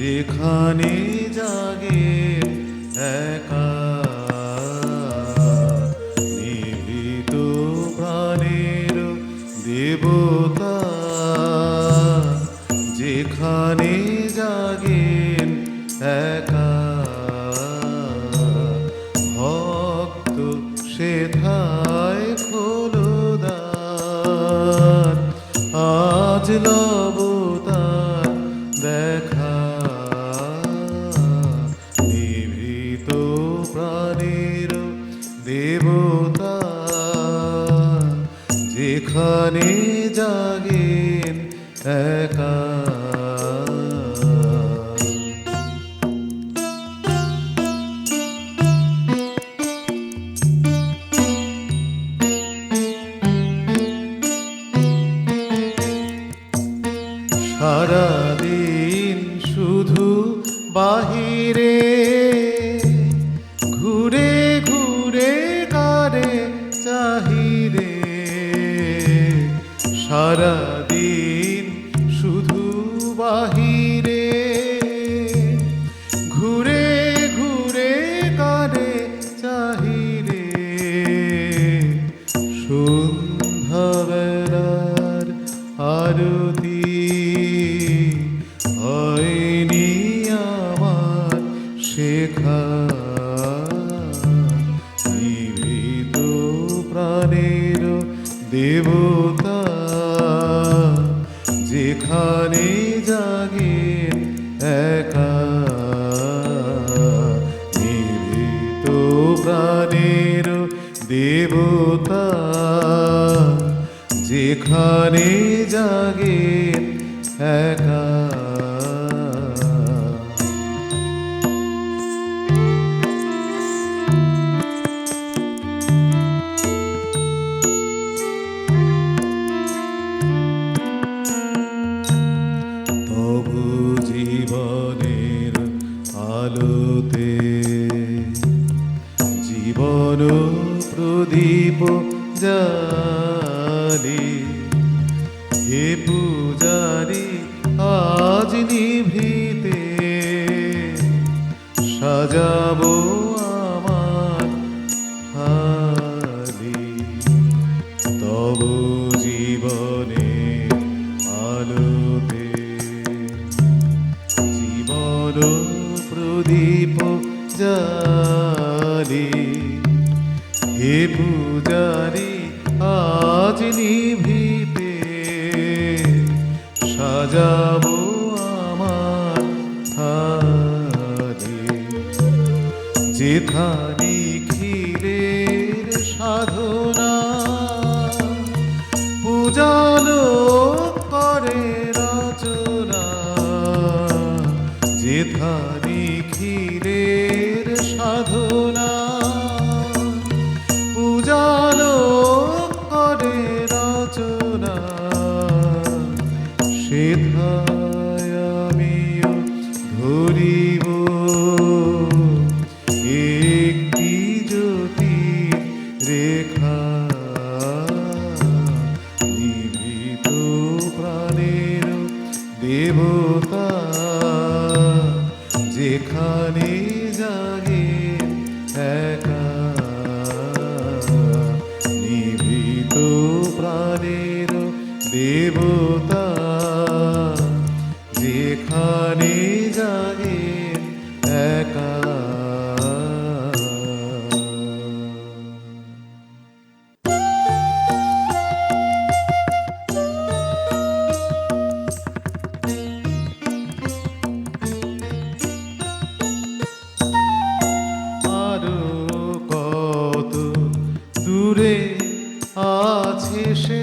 যেখানে জাগে একা নিভৃত প্রাণের দেবতা, যেখানে জাগেন একা ভক্ত সেথায় খোলো দ্বার, আজ লবতার দেখা নিভৃত প্রাণের দেবতা, যেখানে জাগেন একা। সারাদিন শুধু বাহিরে ঘুরে ঘুরে কারে চাহিরে, সারাদিন শুধু বাহিরে ঘুরে ঘুরে কারে চাহিরে, সন্ধ্যাবেলার আরতি হয়নি আমার শেখা, নিভৃত প্রাণের দেবতা, যেখানে জাগেন একা নিভৃত প্রাণের দেবতা, যেখানে জাগেন একা। তবু জীবনের আলোতে জীবন প্রদীপ জালি, হে পূজারি আজ নিভৃতে সাজাবো আমার থালি, তব জীবনে আলোতে জীবন প্রদীপ জালি, হে পূজারি আজ নিভৃতে সাজাবো আমার থালি, যেখানে ক্ষীরের সাধনা পূজালো করে রচনা, যেখানে ক্ষীরের সাধনা পূজালো করে রচনা, সেথায় আমিও ধরিব একটি জ্যোতি রেখা, নিভৃত প্রাণের দেবতা, যেখানে জাগেন একা নিভৃত প্রাণের দেবতা, যেখানে জাগেন একা। আরো কত দূরে আছে সে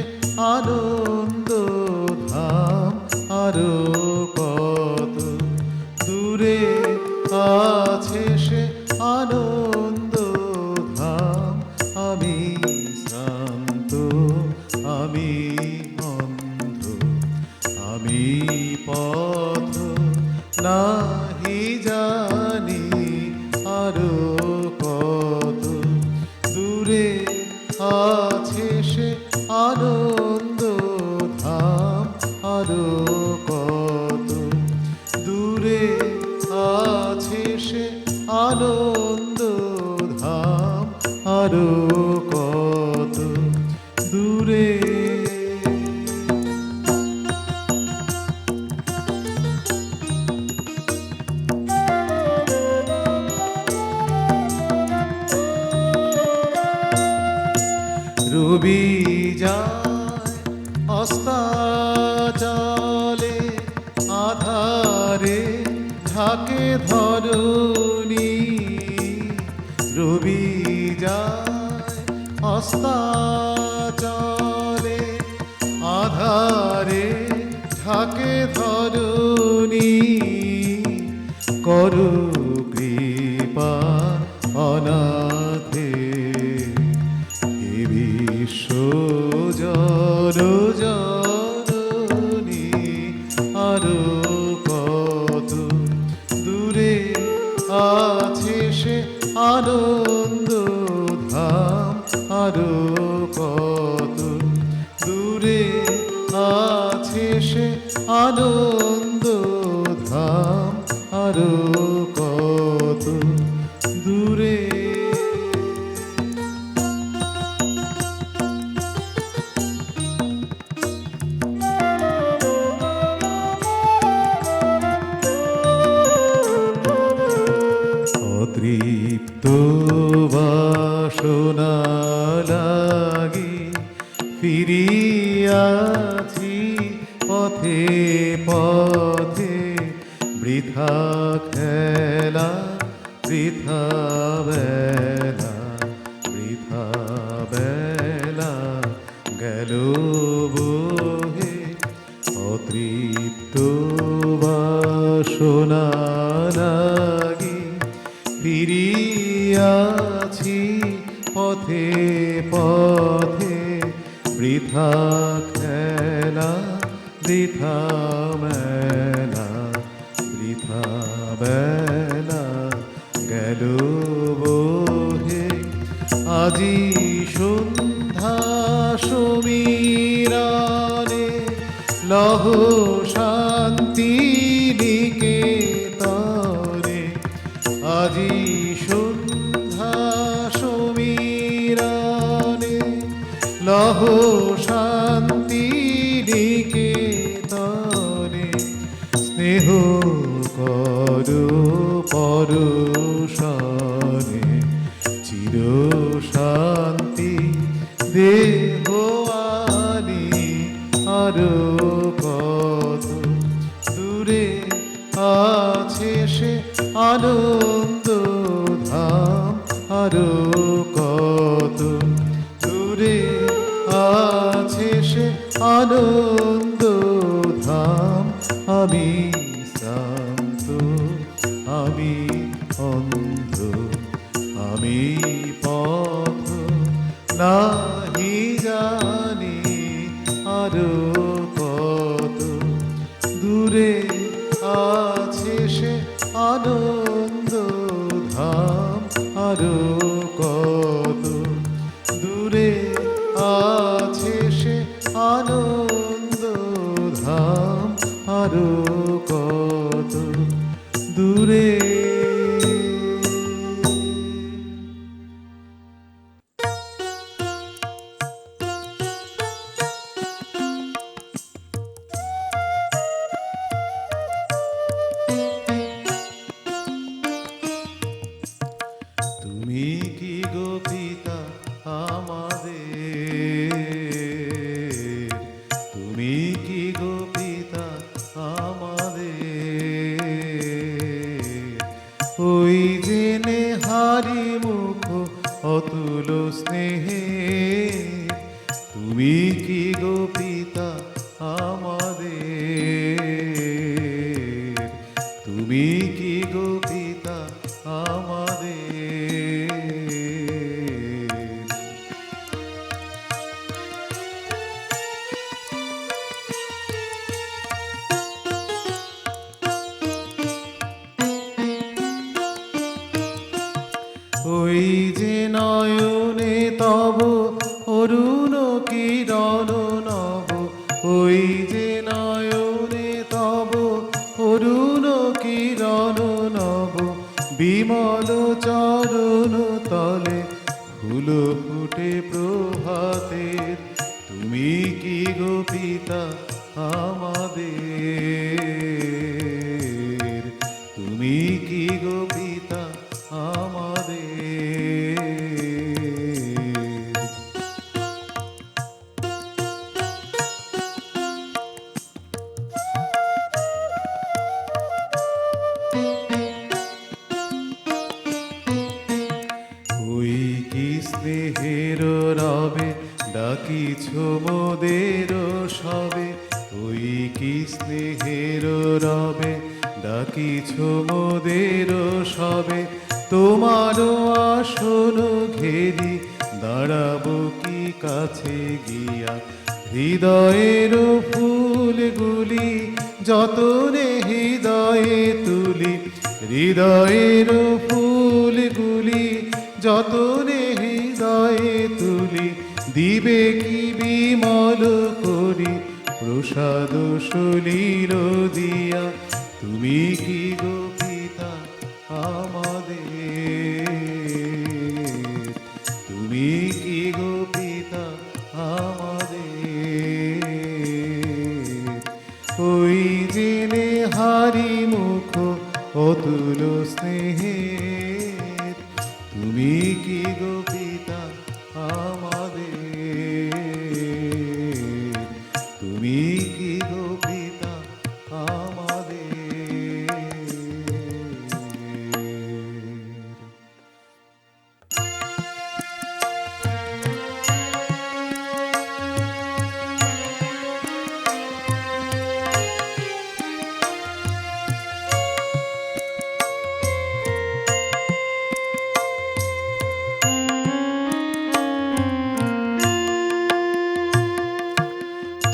আনন্দ ধাম, আরো কত দূরে আছে সে আনন্দ ধাম, আমি শ্রান্ত আমি অন্ধ, আমি পথ নাহি জানি, আরো কত দূরে আছে সে আনন্দ ধাম, আরো কত দূরে আনন্দ ধাম আরো কত দূরে। রবি যায় অস্তাচলে, আধারে ঢাকে ধরণী। রবি যায় অস্তাচলে, আধারে ঢাকে ধরণী। করো কৃপা অনাথে, হে বিশ্ব জননী। আরো কত দূরে আছে সে আনন্দ ধাম, আরো কত দূরে আছে সে আনন্দ ধাম, আরো কত দূরে। অতৃপ্ত বাসনা লাগি ফিরিয়াছি পথে পথে। বৃথা খেলা বৃথা বেলা, বৃথা বেলা গেল বহে। অতৃপ্ত বাসনা লাগি ফিরিয়াছি পথে পথে। বৃথা খেলা বৃথা মেলা, বৃথা বেলা গেল বহে। আজি সন্ধ্যা সমীরণে লহ শান্তি নিকেতনে। আজি সন্ধ্যা সমীরণে লহ শান্তি নিকেতনে। স্নেহ করো পরশনে, চির শান্তি দেহ আনি। আরো কত দূরে আছে সে আনন্দ ধাম, আরো কত দূরে আছে সে আনন্দ ধাম। আমি শ্রান্ত, আমি অন্ধ, আমি পথ নাহি জানি। আরো কত দূরে আছে সে আনন্দ ধাম, আরো কত দূরে আছে সে আনন্দ ধাম, আরো কত দূরে। তুমি কি গো পিতা আমাদের, তুমি কি গো পিতা আমাদের। ওই জেনে হারি মুখ অতুল স্নেহে, তুমি কি গো পিতা আমাদের। তুমি কি গো পিতা আমাদের। ওই যে নয়নে তব অরুণ কিরণ নব, ওই যে নয়নে তব অরুণ কিরণ নব। বিমল চরণ তলে ফুল ফুটে প্রভাতের, তুমি কি গো পিতা আমাদের, তুমি কি গো পিতা আমাদের। ওই কি স্নেহের রবে ডাকিছ মোদের সবে, ওই কি স্নেহের রবে ডাকিছ মোদের সবে, তোমার আসন ঘেরি দাঁড়াবো কি কাছে গিয়া, হৃদয়ের ফুলগুলি যতনে হৃদয়ে তুলি, হৃদয়ের ফুলগুলি যতনে হৃদয়ে তুলি, দিবে কি বিমল করি প্রসাদ সলিল দিয়া, তুমি কি গো পিতা আমাদের, তুমি কি গো পিতা আমাদের। ওই জেনে হারি মুখ অতুল স্নেহের, তুমি কি গো পিতা আমাদের, তুমি কি গো পিতা আমাদের।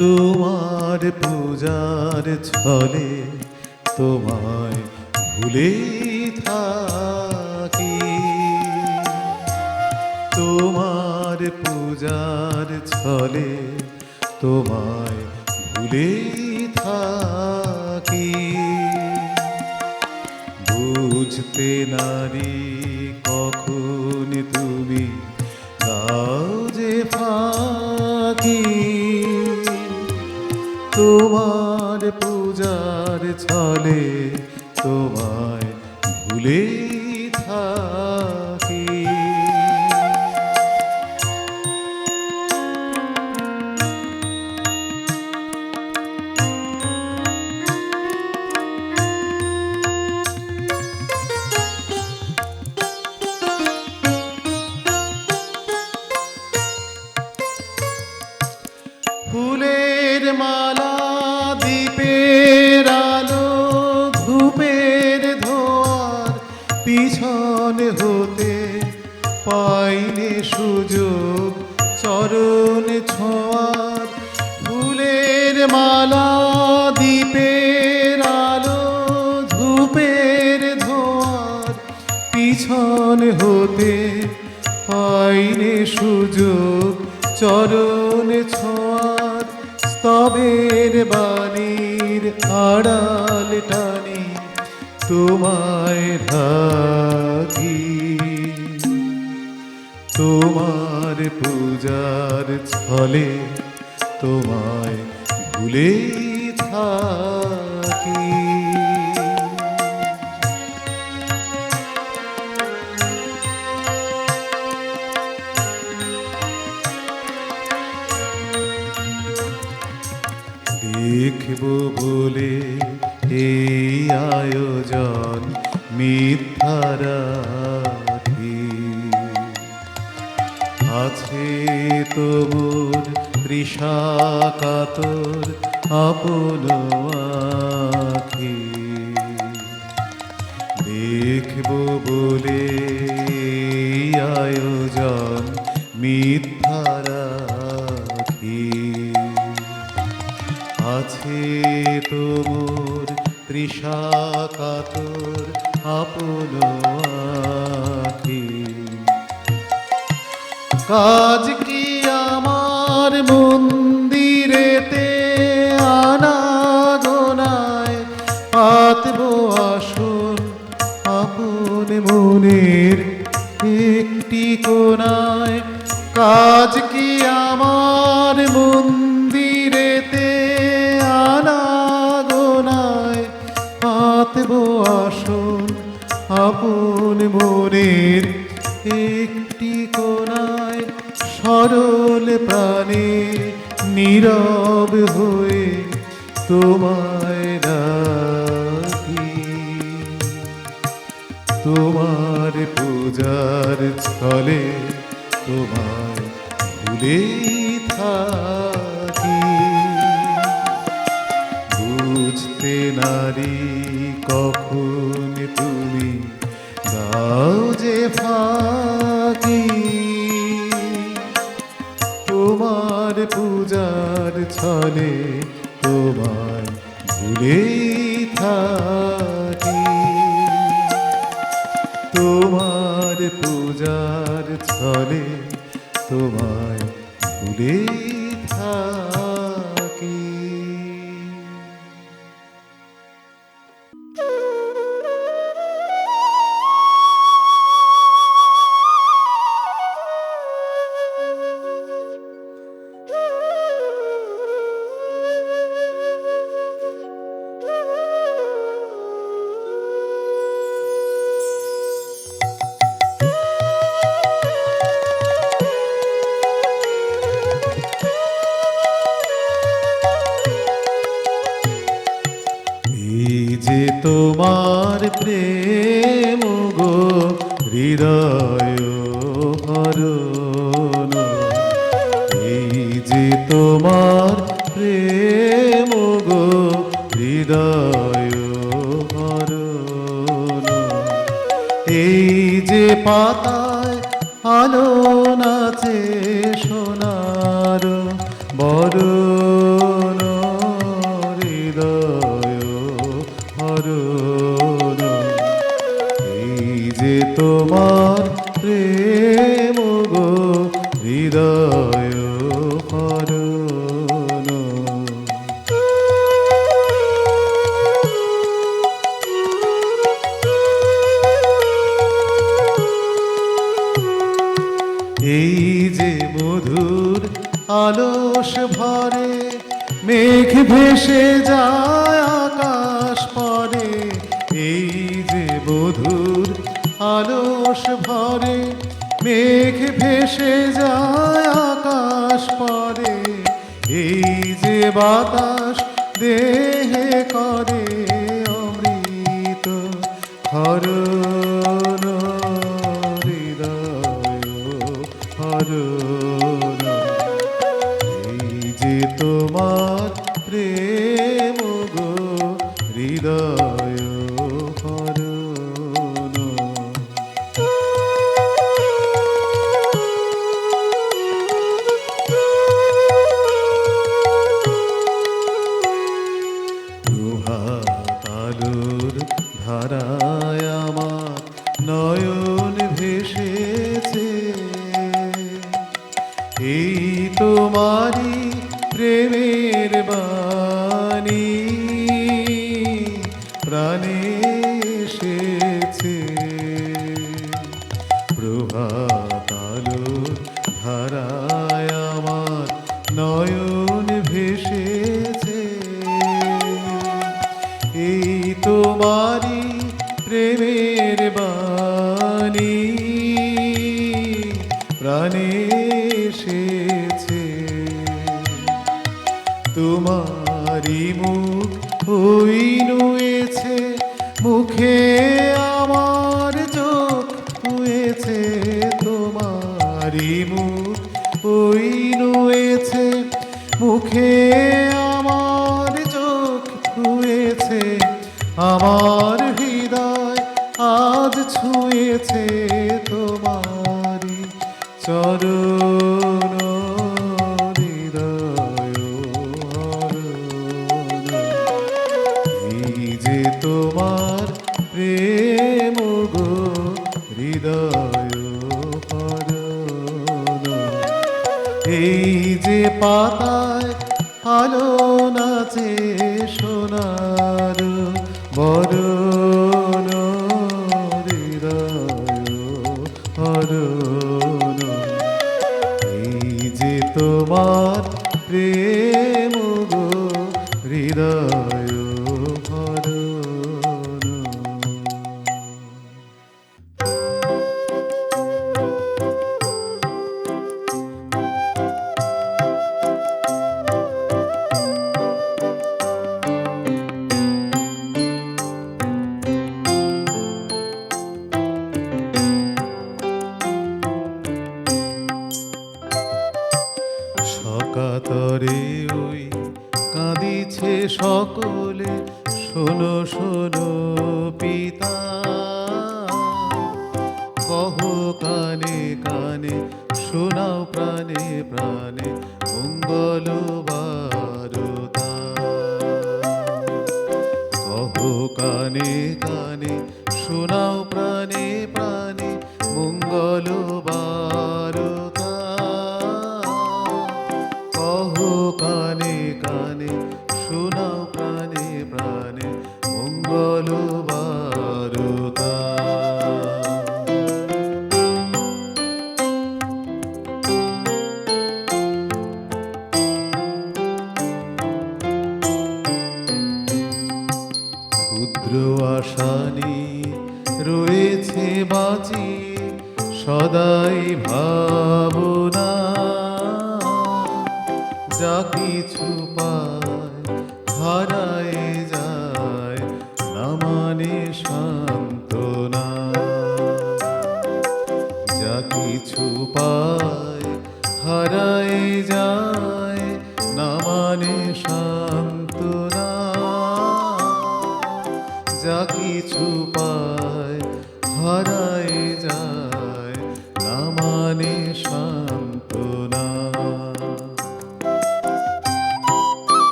তোমার পূজার ছলে তোমায় ভুলে থাকি, তোমার পূজার ছলে তোমায় ভুলে থাকি, বুঝতে নারি কখন তুমি দাও যে ফাঁকি, তোমার পূজার ছলে তোমায় ভুলে থাকি। ফুলের মালা দীপের আলো ধূপের ধোয়ার পিছন হতে পাইনে সুযোগ চরণ ছোঁয়ার, ফুলের মালা দীপের আলো ধূপের ধোয়ার পিছন হতে পাইনে সুযোগ চরণ ছোঁয়ার, স্তবের বাণীর আড়াল টানি তোমায় রাখি, তোমার পূজার ছলে তোমায় ভুলে থাকি। দেখব বলে এই আয়োজন মিথ্যা রাখি, আছে তোর তৃষা কাতর আপন আখি, দেখব বলে এই আয়োজন মিথ্যা রাখি, আছে তোর তৃষা কাতর আপন আখি। কাজ কি আমার মন্দিরেতে আনাগোনায় পাতব আসন আপন মনের একটি কোণায়। কাজ কি আমার মন্দিরেতে আনাগোনায় পাতব আসন আপন মনের একটি কোণায়। সরল প্রাণে নীরব হয়ে তোমায় ডাকি, তোমার পূজার ছলে তোমায় ভুলে থাকি। বুঝতে নারি কখন তুমি দাও যে ফাঁকি, তোমার পূজার ছলে তোমায় ভুলে থাকি। তোমার পূজার ছলে তোমায় ভুলে থাকি। এই যে তোমার প্রেম গো হৃদয় হরণ, এই যে তোমার প্রেম গো হৃদয় হরণ। এই যে পাতায় আলো নাচে সোনার বরণ, হৃদয় হরণ। এই যে তোমার প্রেম গো হৃদয় হরণ। এই যে মধুর আলস ভরে মেঘ ভেসে যায় আকাশ পরে। এই যে মধুর আলস ভরে মেঘ ভেসে যায় আকাশ পরে। এই যে বাতাস দেহে করে অমৃত হরণ, হৃদয় হরণ। এই যে তোমার প্রেম গো হৃদয় হরণ। প্রভাত আলোর ধারায় আমার নয়ন ভেসেছে, এই তোমারি প্রেমের বাণী প্রাণে এসেছে। প্রভাত আলোর ধারায় আমার নয়ন ভেসেছে, এই তোমারি প্রেমের বাণী প্রাণে এসেছে। তোমারি মুখ ওই নুয়েছে, মুখে আমার চোখ হয়েছে। তোমারি মুখ ওই নুয়েছে, মুখে আমার চোখ হয়েছে। আমার হৃদয় আজ ছুঁয়েছে তোমারি চরণ, হৃদয় হরণ। এই যে তোমার প্রেম গো হৃদয় হরণ। এই যে পাতায় আলো নাচে সোনার বরণ, শোনাও প্রাণে প্রাণে মঙ্গল বারতা। কহো কানে কানে শোনাও প্রাণে প্রাণে মঙ্গল বারতা। কহো কানে কানে শোনাও প্রাণে প্রাণে মঙ্গল বারতা। ক্ষুদ্র আশা নিয়ে রয়েছে বাঁচি সদাই ভাবনা। যা কিছু পায় হারায় যায় না মানে সান্ত্বনা। যা কিছু পায় হারায় যায় না মানে সান্ত্বনা। যা কিছু পায় হারায় যায় না মানে সান্ত্বনা।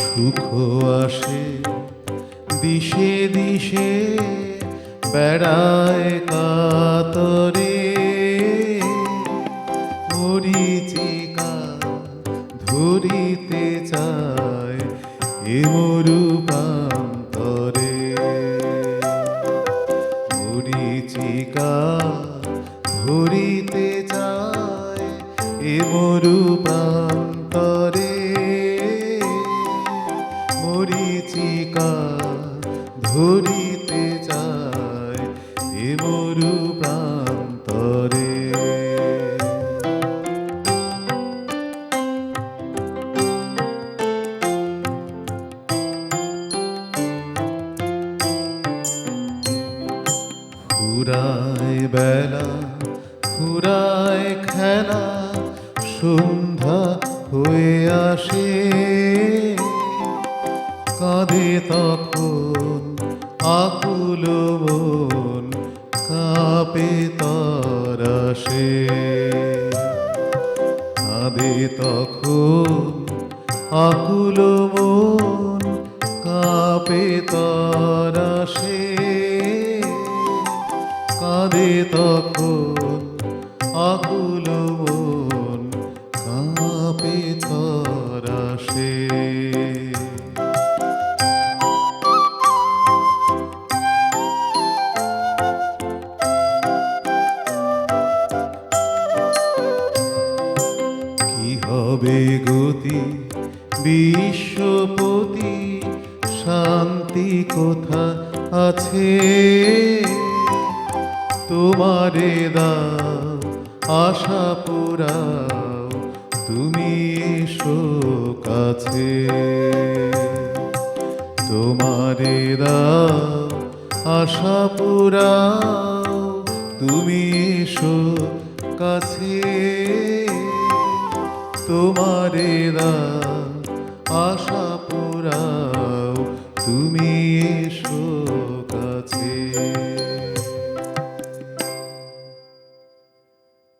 সুখ আসে দিশে দিশে বেড়ায় কাতরে। মরীচিকা ধরিতে চায় এ মরু প্রান্তরে। মরীচিকা ধরিতে চায় এ মরু প্রান্তরে। মরীচিকা ধরিতে চায় এ মরু প্রান্তরে। ফুরায় বেলা ফুরায় খেলা সন্ধ্যা হয়ে আসে। কাঁদে তখন আকুল মন কাঁপে তরাসে। কাঁদে তখন আকুল মন কাঁপে তরাসে। কাঁদে তখন আকুল মন কাঁপে তরাসে। কি হবে গতি বিশ্বপতি শান্তি কোথা আছে। তোমারে দাও আশা পুরাও তুমি এসো কাছে। তোমারে দাও আশা পুরাও তুমি এসো কাছে। তোমারে দাও আশা পুরাও তুমি এসো